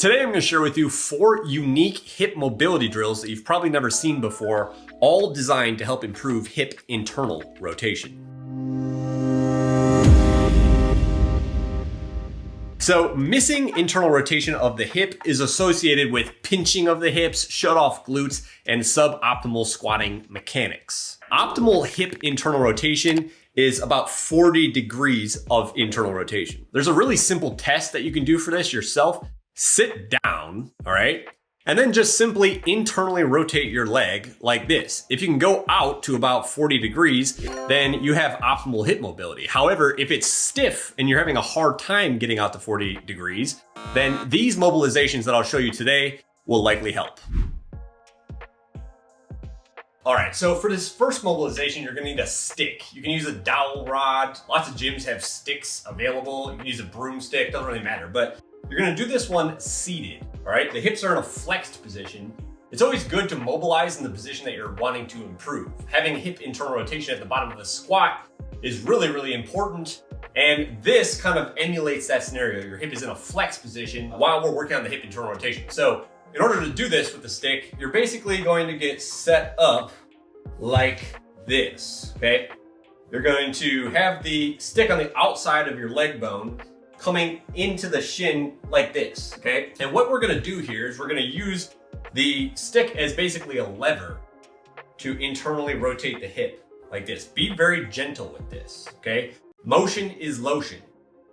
Today I'm going to share with you 4 unique hip mobility drills that you've probably never seen before, all designed to help improve hip internal rotation. So missing internal rotation of the hip is associated with pinching of the hips, shut off glutes, and suboptimal squatting mechanics. Optimal hip internal rotation is about 40 degrees of internal rotation. There's a really simple test that you can do for this yourself. Sit down, all right? And then just simply internally rotate your leg like this. If you can go out to about 40 degrees, then you have optimal hip mobility. However, if it's stiff and you're having a hard time getting out to 40 degrees, then these mobilizations that I'll show you today will likely help. All right, so for this first mobilization, you're gonna need a stick. You can use a dowel rod. Lots of gyms have sticks available. You can use a broomstick, doesn't really matter, but you're gonna do this one seated, all right? The hips are in a flexed position. It's always good to mobilize in the position that you're wanting to improve. Having hip internal rotation at the bottom of the squat is really, really important. And this kind of emulates that scenario. Your hip is in a flex position while we're working on the hip internal rotation. So in order to do this with the stick, you're basically going to get set up like this, okay? You're going to have the stick on the outside of your leg bone coming into the shin like this, okay? And what we're gonna do here is we're gonna use the stick as basically a lever to internally rotate the hip like this. Be very gentle with this, okay? Motion is lotion.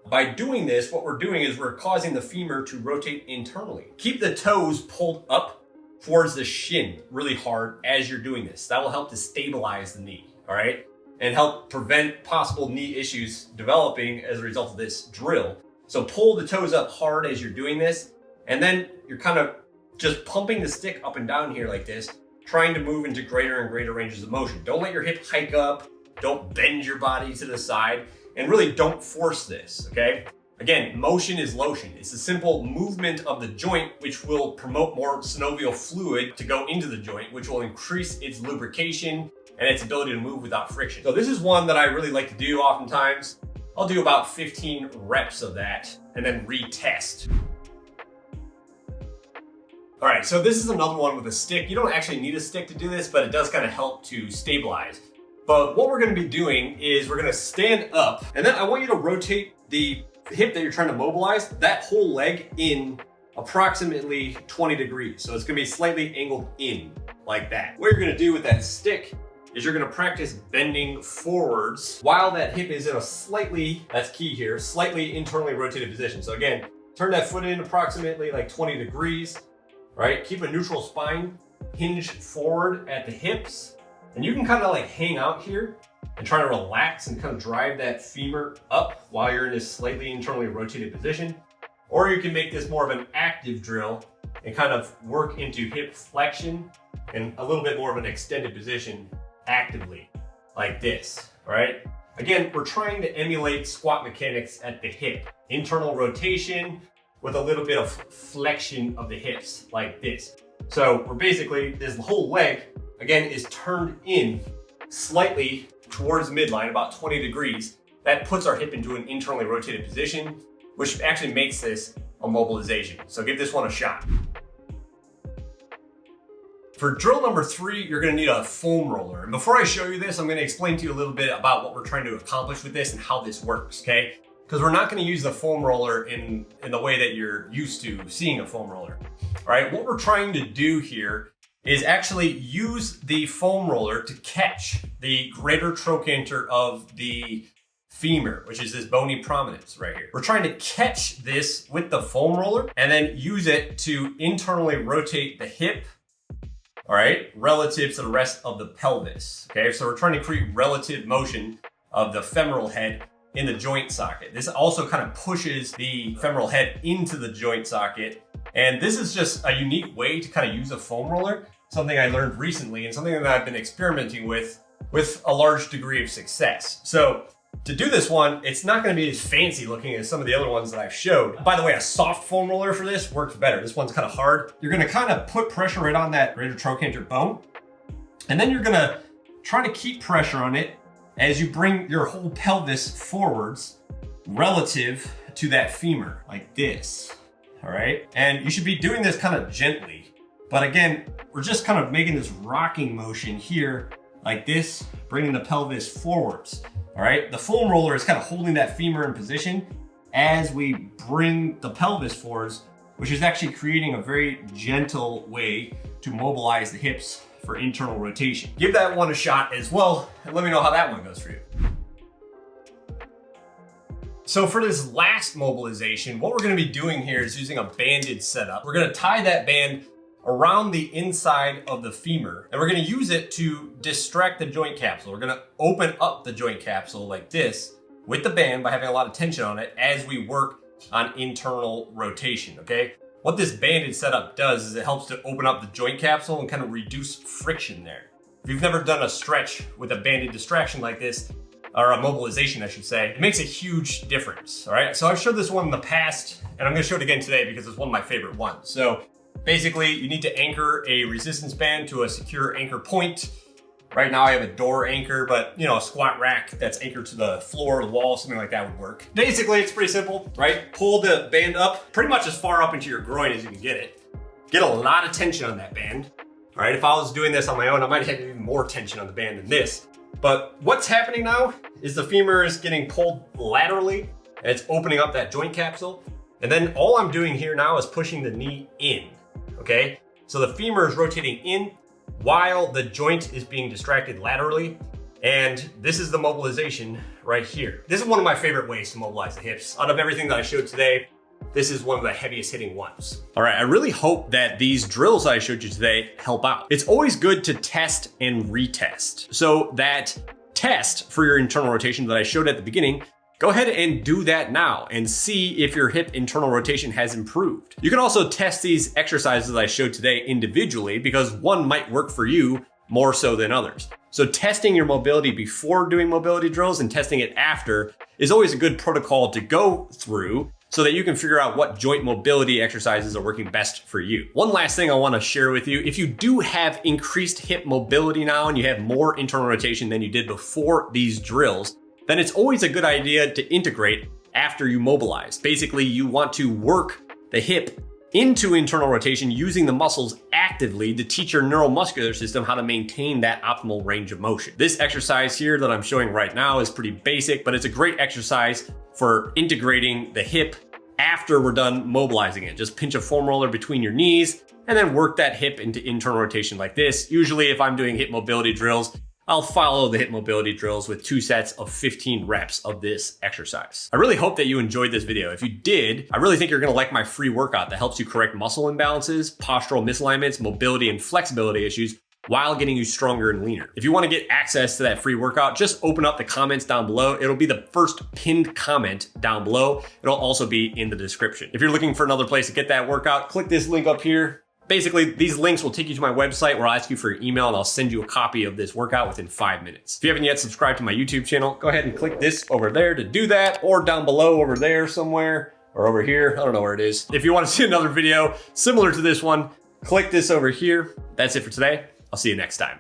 By doing this, what we're doing is we're causing the femur to rotate internally. Keep the toes pulled up towards the shin really hard as you're doing this. That will help to stabilize the knee, all right? And help prevent possible knee issues developing as a result of this drill. So pull the toes up hard as you're doing this, and then you're kind of just pumping the stick up and down here like this, trying to move into greater and greater ranges of motion. Don't let your hip hike up, don't bend your body to the side, and really don't force this, okay? Again, motion is lotion. It's a simple movement of the joint which will promote more synovial fluid to go into the joint, which will increase its lubrication and its ability to move without friction. So this is one that I really like to do oftentimes. I'll do about 15 reps of that and then retest. All right, so this is another one with a stick. You don't actually need a stick to do this, but it does kind of help to stabilize. But what we're gonna be doing is we're gonna stand up, and then I want you to rotate the hip that you're trying to mobilize, that whole leg in approximately 20 degrees. So it's gonna be slightly angled in like that. What you're gonna do with that stick is you're gonna practice bending forwards while that hip is in a slightly, that's key here, slightly internally rotated position. So again, turn that foot in approximately like 20 degrees, right? Keep a neutral spine, hinge forward at the hips, and you can kind of like hang out here and try to relax and kind of drive that femur up while you're in this slightly internally rotated position. Or you can make this more of an active drill and kind of work into hip flexion and a little bit more of an extended position actively, like this, all right? Again, we're trying to emulate squat mechanics at the hip. Internal rotation with a little bit of flexion of the hips, like this. So we're basically, this whole leg, again, is turned in slightly towards midline, about 20 degrees. That puts our hip into an internally rotated position, which actually makes this a mobilization. So give this one a shot. For drill number 3, you're gonna need a foam roller. And before I show you this, I'm gonna explain to you a little bit about what we're trying to accomplish with this and how this works, okay? Because we're not gonna use the foam roller in the way that you're used to seeing a foam roller, all right? What we're trying to do here is actually use the foam roller to catch the greater trochanter of the femur, which is this bony prominence right here. We're trying to catch this with the foam roller and then use it to internally rotate the hip, all right, relative to the rest of the pelvis, okay? So we're trying to create relative motion of the femoral head in the joint socket. This also kind of pushes the femoral head into the joint socket. And this is just a unique way to kind of use a foam roller, something I learned recently and something that I've been experimenting with a large degree of success. So to do this one, it's not gonna be as fancy looking as some of the other ones that I've showed. By the way, a soft foam roller for this works better. This one's kind of hard. You're gonna kind of put pressure right on that greater trochanter bone, and then you're gonna try to keep pressure on it as you bring your whole pelvis forwards relative to that femur, like this. all right? And you should be doing this kind of gently. But again, we're just kind of making this rocking motion here, like this, bringing the pelvis forwards, all right? The foam roller is kind of holding that femur in position as we bring the pelvis forwards, which is actually creating a very gentle way to mobilize the hips for internal rotation. Give that one a shot as well, and let me know how that one goes for you. So for this last mobilization, what we're gonna be doing here is using a banded setup. We're gonna tie that band around the inside of the femur, and we're gonna use it to distract the joint capsule. We're gonna open up the joint capsule like this with the band by having a lot of tension on it as we work on internal rotation, okay? What this banded setup does is it helps to open up the joint capsule and kind of reduce friction there. If you've never done a stretch with a banded distraction like this, or a mobilization, I should say, it makes a huge difference, all right? So I've showed this one in the past, and I'm gonna show it again today because it's one of my favorite ones. So basically, you need to anchor a resistance band to a secure anchor point. Right now I have a door anchor, but you know, a squat rack that's anchored to the floor or the wall, something like that would work. Basically, it's pretty simple, right? Pull the band up pretty much as far up into your groin as you can get it. Get a lot of tension on that band. All right, if I was doing this on my own, I might have even more tension on the band than this. But what's happening now is the femur is getting pulled laterally and it's opening up that joint capsule. And then all I'm doing here now is pushing the knee in, okay? So the femur is rotating in while the joint is being distracted laterally. And this is the mobilization right here. This is one of my favorite ways to mobilize the hips. Out of everything that I showed today, this is one of the heaviest hitting ones. All right, I really hope that these drills I showed you today help out. It's always good to test and retest. So that test for your internal rotation that I showed at the beginning, go ahead and do that now and see if your hip internal rotation has improved. You can also test these exercises that I showed today individually because one might work for you more so than others. So testing your mobility before doing mobility drills and testing it after is always a good protocol to go through so that you can figure out what joint mobility exercises are working best for you. One last thing I wanna share with you, if you do have increased hip mobility now and you have more internal rotation than you did before these drills, then it's always a good idea to integrate after you mobilize. Basically, you want to work the hip into internal rotation using the muscles actively to teach your neuromuscular system how to maintain that optimal range of motion. This exercise here that I'm showing right now is pretty basic, but it's a great exercise for integrating the hip after we're done mobilizing it. Just pinch a foam roller between your knees and then work that hip into internal rotation like this. Usually if I'm doing hip mobility drills, I'll follow the hip mobility drills with 2 sets of 15 reps of this exercise. I really hope that you enjoyed this video. If you did, I really think you're gonna like my free workout that helps you correct muscle imbalances, postural misalignments, mobility and flexibility issues while getting you stronger and leaner. If you wanna get access to that free workout, just open up the comments down below. It'll be the first pinned comment down below. It'll also be in the description. If you're looking for another place to get that workout, click this link up here. Basically, these links will take you to my website where I'll ask you for your email and I'll send you a copy of this workout within 5 minutes. If you haven't yet subscribed to my YouTube channel, go ahead and click this over there to do that, or down below over there somewhere, or over here, I don't know where it is. If you want to see another video similar to this one, click this over here. That's it for today. I'll see you next time.